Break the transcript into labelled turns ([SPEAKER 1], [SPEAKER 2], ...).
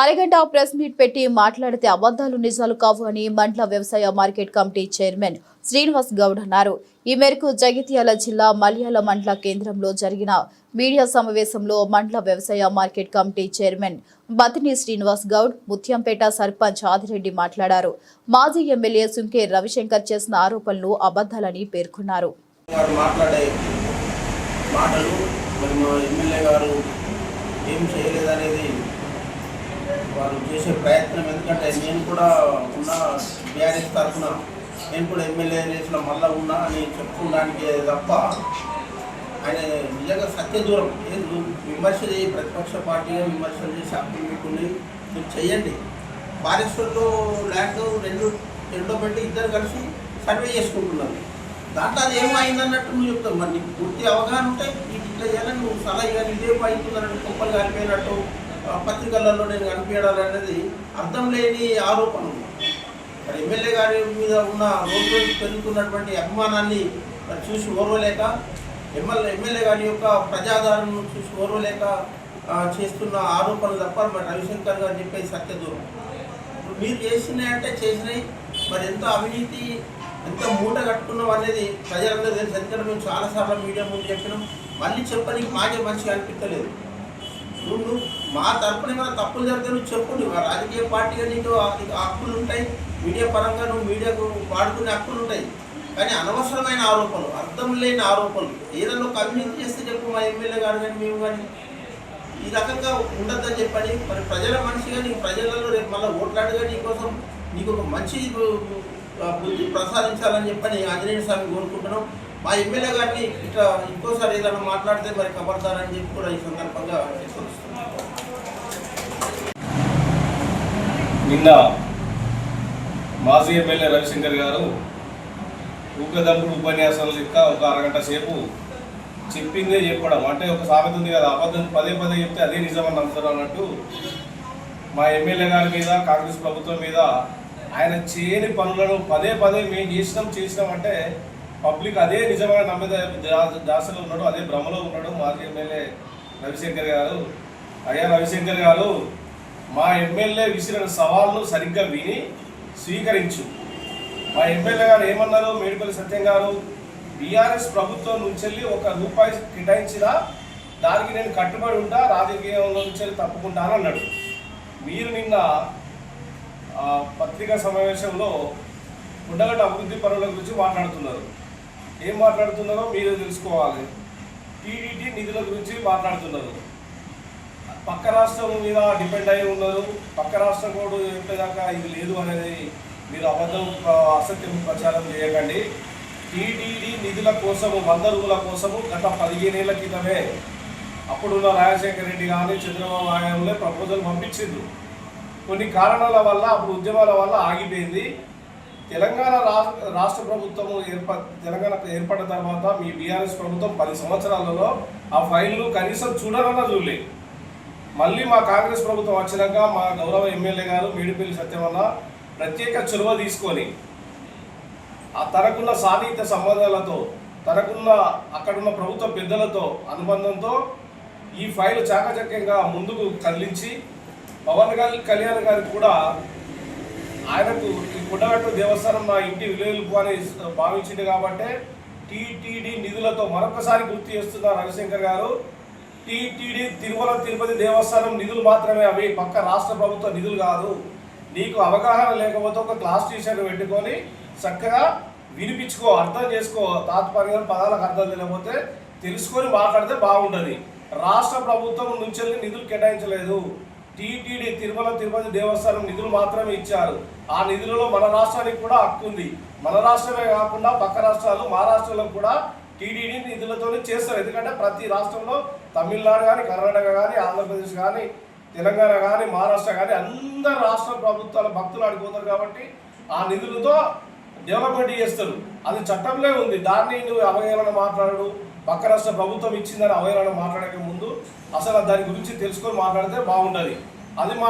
[SPEAKER 1] అరగంట press meet పెట్టి మాట్లాడితే అబద్ధాలు నిజాలు కావు అని మండల వ్యవసాయ market committee chairman Srinivas Goud అన్నారు. ఈ మేరకు జగిత్యాల జిల్లా మల్యాల మండల కేంద్రంలో జరిగిన మీడియా సమావేశంలో మండల వ్యవసాయ market committee chairman Bathini Srinivas Goud, Muthyampet sarpanch Adireddy మాట్లాడారు. మాజీ ఎమ్మెల్యే సుంకే రవిశంకర్ చేసిన ఆరోపణలు అబద్ధాలని పేర్కొన్నారు.
[SPEAKER 2] వారు చేసే ప్రయత్నం, ఎందుకంటే నేను కూడా ఉన్న బీఆర్ఎస్ తరఫున నేను కూడా ఎమ్మెల్యే రేసులో మళ్ళీ ఉన్నా అని చెప్పుకోవడానికి తప్ప ఆయన నిజంగా సత్య దూరం. విమర్శ చేయి, ప్రతిపక్ష పార్టీగా విమర్శలు చేసి అప్పులు మీకుండి మీరు చేయండి. ఫారెస్ట్లో ల్యాండ్ రెండో పెట్టి ఇద్దరు కలిసి సర్వే చేసుకుంటున్నారు. దాంట్లో అది ఏమైందన్నట్టు నువ్వు చెప్తావు. మరి నీకు పూర్తి అవగాహన ఉంటే నీకు ఇట్లా చేయాలని నువ్వు సలహా కానీ ఇదేమో అవుతుందన్నట్టు కుప్పలు కాలిపోయినట్టు పత్రికలలో నేను కనిపించాలనేది అర్థం లేని ఆరోపణలు. మరి ఎమ్మెల్యే గారి మీద ఉన్న రోజు రోజు పెరుగుతున్నటువంటి అభిమానాన్ని మరి చూసి ఓర్వలేక, ఎమ్మెల్యే గారి యొక్క ప్రజాదరణను చూసి ఓర్వలేక చేస్తున్న ఆరోపణలు తప్ప మరి రవిశంకర్ గారు చెప్పేది సత్య దూరం. ఇప్పుడు మీరు చేసినాయి అంటే చేసినాయి, మరి ఎంత అవినీతి ఎంత మూట కట్టుకున్నాం అనేది ప్రజలందరూ తెలుసు. ఎందుకంటే మేము చాలాసార్లు మీడియా ముందు చెప్పినాం, మళ్ళీ చెప్పడానికి మాకే మంచిగా అనిపించలేదు. నువ్వు మా తరపున ఏమైనా తప్పులు జరిగితే నువ్వు చెప్పు. నువ్వు రాజకీయ పార్టీగా నీకు హక్కులు ఉంటాయి, మీడియా పరంగా నువ్వు మీడియాకు వాడుకునే హక్కులు ఉంటాయి. కానీ అనవసరమైన ఆరోపణలు, అర్థం లేని ఆరోపణలు, ఏదైనా ఒక అవినీతి చేస్తే చెప్పు. మా ఎమ్మెల్యే గారు కానీ మేము కానీ ఈ రకంగా ఉండద్దని చెప్పని మరి ప్రజల మనిషిగా నీకు ప్రజలలో రేపు మళ్ళీ ఓట్లాడుగా నీకోసం నీకు ఒక మంచి బుద్ధి ప్రసాదించాలని చెప్పని ఆంజనేయ స్వామి కోరుకుంటున్నాం. మా ఎమ్మెల్యే గారిని ఇట్లా ఇంకోసారి ఏదైనా మాట్లాడితే మరి కబర్దారని చెప్పి కూడా ఈ సందర్భంగా హెచ్చరిస్తున్నాం.
[SPEAKER 3] నిన్న మాజీ ఎమ్మెల్యే రవిశంకర్ గారు ఊకదంపుడు ఉపన్యాసాలు లెక్క ఒక అరగంట సేపు చెప్పిందే చెప్పడం. అంటే ఒక సామెత ఉంది కదా, అబద్ధం పదే పదే చెప్తే అదే నిజమని నమ్ముతారు అన్నట్టు మా ఎమ్మెల్యే గారి మీద, కాంగ్రెస్ ప్రభుత్వం మీద ఆయన చేయని పనులను పదే పదే మేము చేసినాం అంటే పబ్లిక్ అదే నిజమైన నమ్మేద దాసలో ఉన్నాడు, అదే భ్రమలో ఉన్నాడు మాజీ ఎమ్మెల్యే రవిశంకర్ గారు. అయ్యా రవిశంకర్ గారు, మా ఎమ్మెల్యే విసిరిన సవాళ్ళను సరిగ్గా విని స్వీకరించు. మా ఎమ్మెల్యే గారు ఏమన్నారు, మేడిపల్లి సత్యం గారు, బీఆర్ఎస్ ప్రభుత్వం నుంచి ₹1 కేటాయించినా దానికి నేను కట్టుబడి ఉంటా, రాజకీయంలో నుంచి తప్పుకుంటాను అన్నాడు. మీరు నిన్న పత్రికా సమావేశంలో ఉండగట్ట అభివృద్ధి పనుల గురించి మాట్లాడుతున్నారు. ఏం మాట్లాడుతున్నారో మీరు తెలుసుకోవాలి. టీడీటీ నిధుల గురించి మాట్లాడుతున్నారు. పక్క రాష్ట్రం మీద డిపెండ్ అయి ఉన్నారు. పక్క రాష్ట్రం కూడా చెప్పేదాకా ఇది లేదు అనేది మీరు అబద్ధం అసత్యం ప్రచారం చేయకండి. టీడీడీ నిధుల కోసము 100 రూపాయల కోసము గత 15 ఏళ్ల క్రితమే అప్పుడున్న రాజశేఖర రెడ్డి కానీ చంద్రబాబు హయాంలో ప్రపోజల్ పంపించింది. కొన్ని కారణాల వల్ల, అప్పుడు ఉద్యమాల వల్ల ఆగిపోయింది. తెలంగాణ రాష్ట్ర ప్రభుత్వం ఏర్పడిన తర్వాత మీ బీఆర్ఎస్ ప్రభుత్వం 10 సంవత్సరాలలో ఆ ఫైల్ను కనీసం చూడాలన్నా చూడలేదు. మళ్ళీ మా కాంగ్రెస్ ప్రభుత్వం వచ్చినాక మా గౌరవ ఎమ్మెల్యే గారు మేడిపల్లి సత్యమన్న ప్రత్యేక చొరవ తీసుకొని తనకున్న సాన్నిహిత సంబంధాలతో, తనకున్న అక్కడున్న ప్రభుత్వ పెద్దలతో అనుబంధంతో ఈ ఫైల్ చాకచక్యంగా ముందుకు కదిలించి పవన్ కళ్యాణ్ గారికి కూడా ఆయనకు ఈ కొండగట్టు దేవస్థానం నా ఇంటి విలువలు అని భావించింది. కాబట్టి టీటీడీ నిధులతో మరొకసారి గుర్తు చేస్తున్న రవిశంకర్ గారు, టీటీడీ తిరుమల తిరుపతి దేవస్థానం నిధులు మాత్రమే, అవి పక్క రాష్ట్ర ప్రభుత్వ నిధులు కాదు. నీకు అవగాహన లేకపోతే ఒక క్లాస్ టీచర్ పెట్టుకొని చక్కగా వినిపించుకో, అర్థం చేసుకో. తాత్పర్యం పదాలకు అర్థం తెలియకపోతే తెలుసుకొని మాట్లాడితే బాగుంటుంది. రాష్ట్ర ప్రభుత్వం నుంచి నిధులు కేటాయించలేదు. టీటీడీ తిరుమల తిరుపతి దేవస్థానం నిధులు మాత్రమే ఇచ్చారు. ఆ నిధులలో మన రాష్ట్రానికి కూడా హక్కు ఉంది. మన రాష్ట్రమే కాకుండా పక్క రాష్ట్రాలు, మహారాష్ట్రలో కూడా టీటీడీ నిధులతోనే చేస్తారు. ఎందుకంటే ప్రతి రాష్ట్రంలో తమిళనాడు కానీ, కర్ణాటక కానీ, ఆంధ్రప్రదేశ్ కానీ, తెలంగాణ కానీ, మహారాష్ట్ర కానీ అందరు రాష్ట్ర ప్రభుత్వాల భక్తులు ఆడిపోతారు. కాబట్టి ఆ నిధులతో డెవలప్మెంట్ చేస్తారు. అది చట్టంలో ఉంది. దాన్ని నువ్వు అవహేళన మాట్లాడు, పక్క రాష్ట్ర ప్రభుత్వం ఇచ్చిందని అవహేళన మాట్లాడక ముందు అసలు దాని గురించి తెలుసుకొని మాట్లాడితే బాగుంటుంది. అది మా